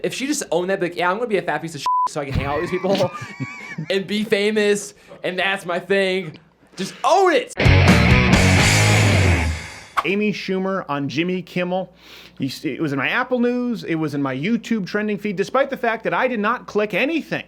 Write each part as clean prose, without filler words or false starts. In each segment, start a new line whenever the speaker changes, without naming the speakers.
If she just owned that, like, yeah, I'm gonna be a fat piece of shit so I can hang out with these people and be famous, and that's my thing. Just own it.
Amy Schumer on Jimmy Kimmel. It was in my Apple News. It was in my YouTube trending feed, despite the fact that I did not click anything.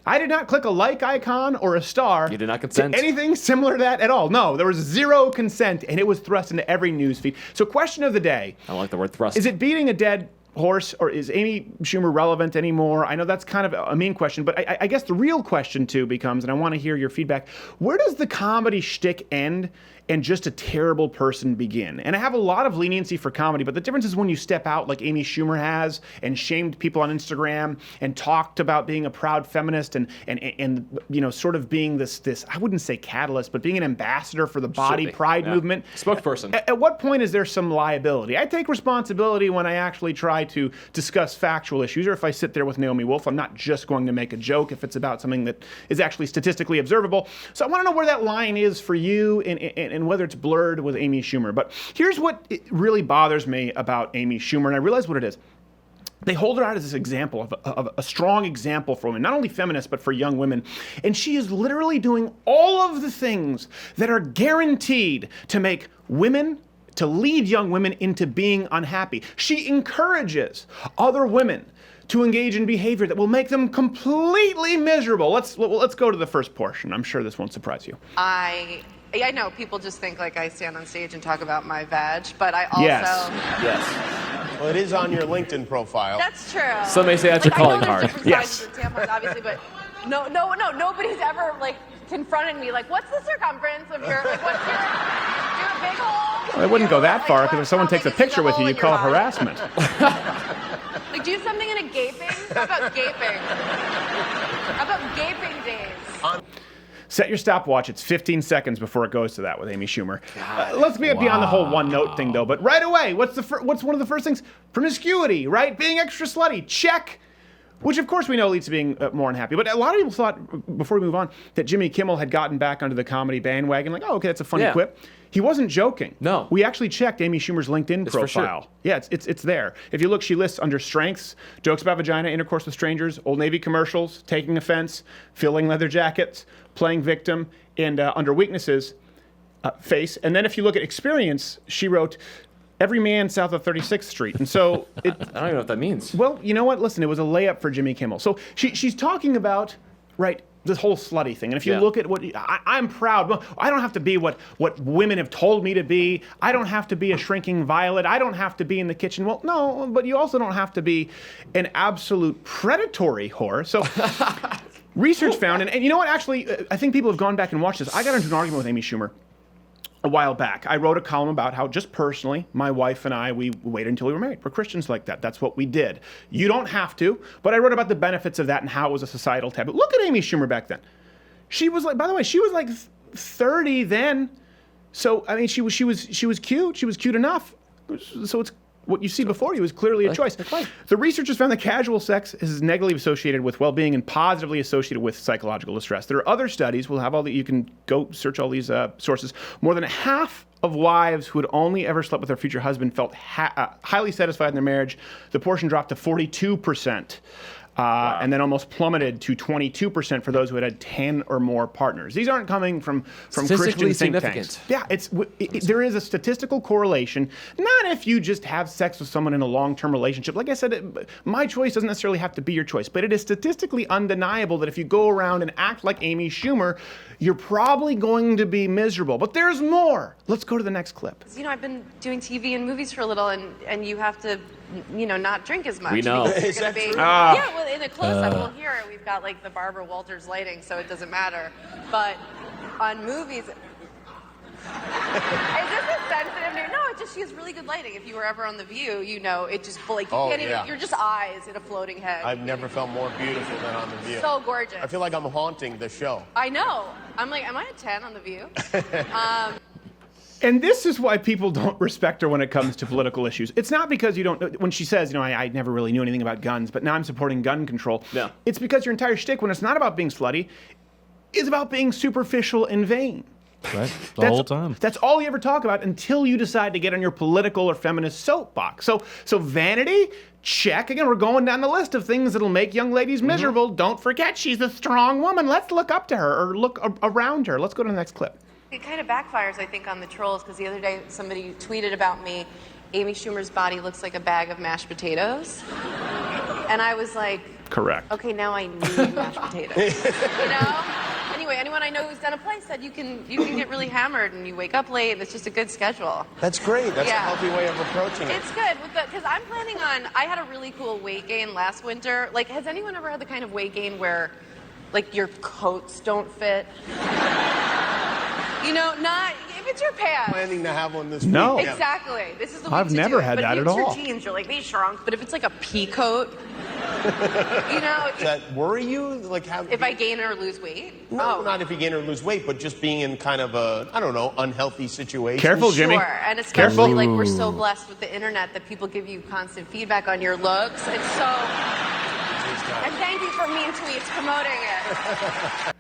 I did not click a like icon or a star.
You did not consent.
To anything similar to that at all. No, there was zero consent, and it was thrust into every news feed. So question of the day.
I don't like the word thrust.
Is it beating a dead horse, or is Amy Schumer relevant anymore? I know that's kind of a mean question, but I guess the real question too becomes, and I want to hear your feedback, where does the comedy shtick end and just a terrible person begin? And I have a lot of leniency for comedy, but the difference is when you step out like Amy Schumer has and shamed people on Instagram and talked about being a proud feminist and you know, sort of being this I wouldn't say catalyst, but being an ambassador for the body pride movement.
Spokesperson.
At what point is there some liability? I take responsibility when I actually try to discuss factual issues, or if I sit there with Naomi Wolf, I'm not just going to make a joke if it's about something that is actually statistically observable. So I want to know where that line is for you and whether it's blurred with Amy Schumer. But here's what really bothers me about Amy Schumer, and I realize what it is. They hold her out as this example of a strong example for women, not only feminists, but for young women. And she is literally doing all of the things that are guaranteed to make women, to lead young women into being unhappy. She encourages other women to engage in behavior that will make them completely miserable. Let's go to the first portion. I'm sure this won't surprise you.
I know people just think like I stand on stage and talk about my vag, but I also...
Yes.
Well, it is on your LinkedIn profile.
That's true.
Some may say that's your calling card.
Yes.
Tampons, obviously, but nobody's ever like confronted me like, what's the circumference of your, like, what's your big hole?
Well, I wouldn't go that far, because if someone takes a picture with you, you call it harassment.
Like, do something in a gaping? How about gaping? How about gaping days?
Set your stopwatch. It's 15 seconds before it goes to that with Amy Schumer. Let's be beyond the whole one note thing, though. But right away, what's one of the first things? Promiscuity, right? Being extra slutty. Check. Which, of course, we know leads to being more unhappy. But a lot of people thought, before we move on, that Jimmy Kimmel had gotten back onto the comedy bandwagon. Like, oh, okay, that's a funny quip. He wasn't joking.
No.
We actually checked Amy Schumer's LinkedIn profile.
For sure.
Yeah, it's there. If you look, she lists under strengths, jokes about vagina, intercourse with strangers, Old Navy commercials, taking offense, filling leather jackets, playing victim, and under weaknesses, face. And then if you look at experience, she wrote, every man south of 36th Street. And so
I don't even know what that means.
Well, you know what? Listen, it was a layup for Jimmy Kimmel. So she's talking about, right, this whole slutty thing. And if you look at what I'm proud, well, I don't have to be what women have told me to be. I don't have to be a shrinking violet. I don't have to be in the kitchen. Well, no, but you also don't have to be an absolute predatory whore. So research found, and you know what? Actually, I think people have gone back and watched this. I got into an argument with Amy Schumer a while back. I wrote a column about how just personally, my wife and I, we waited until we were married. We're Christians like that. That's what we did. You don't have to, but I wrote about the benefits of that and how it was a societal taboo. Look at Amy Schumer back then. She was like, by the way, she was like 30 then. So, I mean, she was cute. She was cute enough. So it's what you see before you is clearly a choice. The researchers found that casual sex is negatively associated with well-being and positively associated with psychological distress. There are other studies. We'll have all the, you can go search all these sources. More than half of wives who had only ever slept with their future husband felt highly satisfied in their marriage. The portion dropped to 42%. And then almost plummeted to 22% for those who had 10 or more partners. These aren't coming from Christian think tanks. Yeah, there is a statistical correlation, not if you just have sex with someone in a long-term relationship. Like I said, my choice doesn't necessarily have to be your choice, but it is statistically undeniable that if you go around and act like Amy Schumer, you're probably going to be miserable. But there's more. Let's go to the next clip.
You know, I've been doing TV and movies for a little, and you have to, you know, not drink as much.
We know.
Is that true? Yeah, well, in a close-up, well, here we've got like the Barbara Walters lighting, so it doesn't matter. But on movies, is this a sensitive news? No, it just, she has really good lighting. If you were ever on The View, you know, it just, like, you can't even, you're just eyes in a floating head.
I've never felt more beautiful than on The View.
So gorgeous.
I feel like I'm haunting the show.
I know. I'm like, am I a 10 on The View?
And this is why people don't respect her when it comes to political issues. It's not because you don't, when she says, you know, I never really knew anything about guns, but now I'm supporting gun control.
Yeah.
It's because your entire shtick, when it's not about being slutty, is about being superficial and vain.
Right? The whole time.
That's all you ever talk about until you decide to get on your political or feminist soapbox. So vanity, check. Again, we're going down the list of things that'll make young ladies miserable. Don't forget, she's a strong woman. Let's look up to her or look around her. Let's go to the next clip.
It kind of backfires, I think, on the trolls, because the other day somebody tweeted about me, Amy Schumer's body looks like a bag of mashed potatoes. And I was like,
correct.
Okay, now I need mashed potatoes. You know? Anyway, anyone I know who's done a play said you can get really hammered and you wake up late and it's just a good schedule.
That's great. That's a healthy way of approaching it.
It's good, because I'm planning on, I had a really cool weight gain last winter. Like, has anyone ever had the kind of weight gain where, like, your coats don't fit? You know, not if it's your pants.
Planning to have one this
No.
week.
Exactly. This is the week
I've
to
never
do it.
had
but
that
if
at
it's
all.
your jeans, you're like, they shrunk. But if it's like a pea coat, you know.
Does that worry you? Like,
If I gain or lose weight?
No, not if you gain or lose weight, but just being in kind of a, I don't know, unhealthy situation.
Careful, Jimmy.
Sure, and especially like we're so blessed with the internet that people give you constant feedback on your looks. It's so. And thank you for mean tweets promoting it.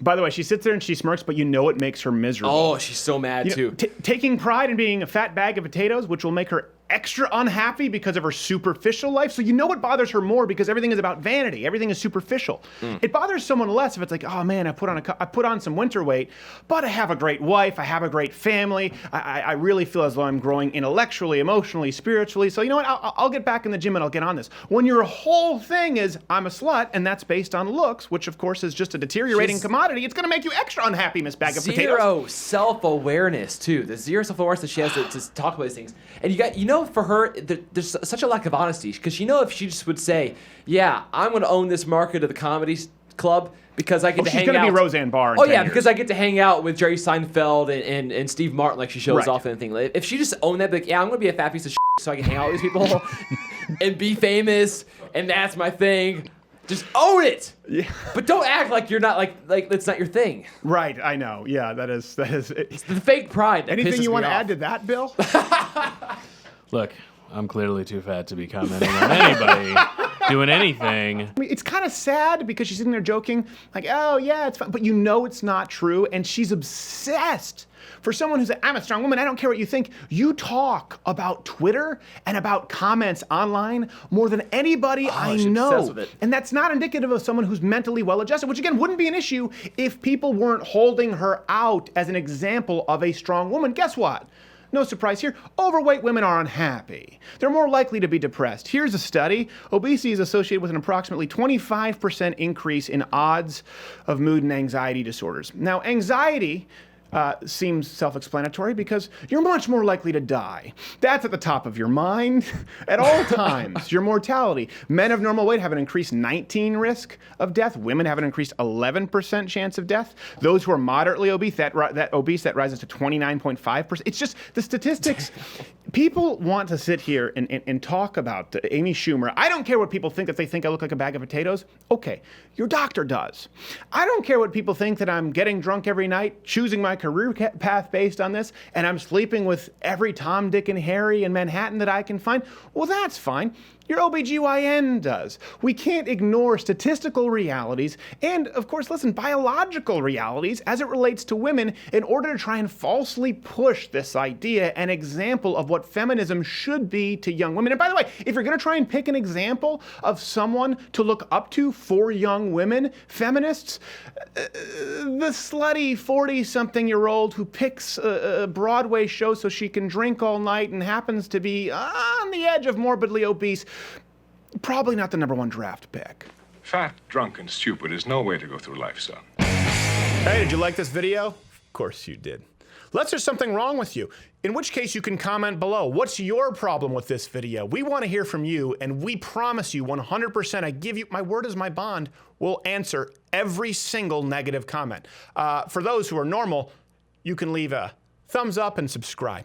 By the way, she sits there and she smirks, but you know it makes her miserable.
Oh, she's so mad, too.
Taking pride in being a fat bag of potatoes, which will make her extra unhappy because of her superficial life. So you know what bothers her more, because everything is about vanity. Everything is superficial. It bothers someone less if it's like, oh man, I put on some winter weight, but I have a great wife, I have a great family, I really feel as though I'm growing intellectually, emotionally, spiritually. So you know what, I'll get back in the gym and I'll get on this. When your whole thing is, I'm a slut, and that's based on looks, which of course is just a deteriorating commodity, it's gonna make you extra unhappy, Miss Bag of Potatoes.
Zero self-awareness, too. The zero self-awareness that she has to talk about these things. And for her, there's such a lack of honesty, because if she just would say, yeah, I'm going to own this market of the comedy club because I get to hang out.
She's going to be Roseanne Barr in 10 years.
Because I get to hang out with Jerry Seinfeld and Steve Martin, like she shows off and thing. If she just owned that, like, yeah, I'm going to be a fat piece of shit so I can hang out with these people and be famous, and that's my thing. Just own it. Yeah. But don't act like you're not like that's not your thing.
Right, I know. Yeah, that is
It's the fake pride that
Anything
pisses
you want
me
to
off.
add to that, Bill?
Look, I'm clearly too fat to be commenting on anybody doing anything.
I mean, it's kind of sad because she's sitting there joking, like, oh yeah, it's fun, but you know it's not true, and she's obsessed. For someone who's I'm a strong woman, I don't care what you think. You talk about Twitter and about comments online more than anybody I
she's
know.
obsessed with it.
And that's not indicative of someone who's mentally well-adjusted, which again wouldn't be an issue if people weren't holding her out as an example of a strong woman. Guess what? No surprise here, overweight women are unhappy. They're more likely to be depressed. Here's a study. Obesity is associated with an approximately 25% increase in odds of mood and anxiety disorders. Now, anxiety seems self-explanatory because you're much more likely to die. That's at the top of your mind at all times. Your mortality. Men of normal weight have an increased 19 risk of death. Women have an increased 11% chance of death. Those who are moderately obese, that rises to 29.5%. It's just the statistics. People want to sit here and talk about Amy Schumer. I don't care what people think if they think I look like a bag of potatoes. Okay, your doctor does. I don't care what people think that I'm getting drunk every night, choosing my career path based on this, and I'm sleeping with every Tom, Dick, and Harry in Manhattan that I can find. Well, that's fine. Your OBGYN does. We can't ignore statistical realities and, of course, listen, biological realities as it relates to women in order to try and falsely push this idea, an example of what feminism should be to young women. And by the way, if you're going to try and pick an example of someone to look up to for young women, feminists, the slutty 40-something-year-old who picks a Broadway show so she can drink all night and happens to be on the edge of morbidly obese, probably not the #1 draft pick.
Fat, drunk, and stupid is no way to go through life, son.
Hey, did you like this video? Of course you did. Unless there's something wrong with you, in which case you can comment below. What's your problem with this video? We want to hear from you, and we promise you 100%, I give you, my word is my bond, we'll answer every single negative comment. For those who are normal, you can leave a thumbs up and subscribe.